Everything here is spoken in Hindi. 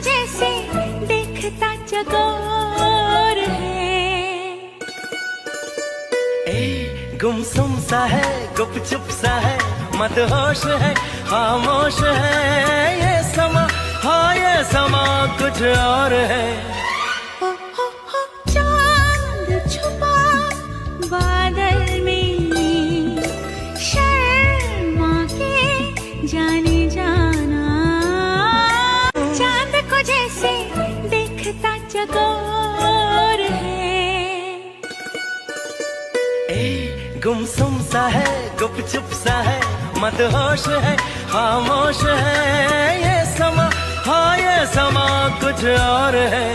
जैसे देखता चकोर है। गुमसुम सा है, गुपचुप सा है, मदहोश है, खामोश है ये समा, हाँ ये समा कुछ और है। चांद छुपा बादल में, शर्मा के जाने जाना, चांद को जैसे देखता चकोर है। गुमसुम सा है, गुपचुप सा है, मदहोश है, खामोश है ये समा, हाँ ये समा कुछ और है।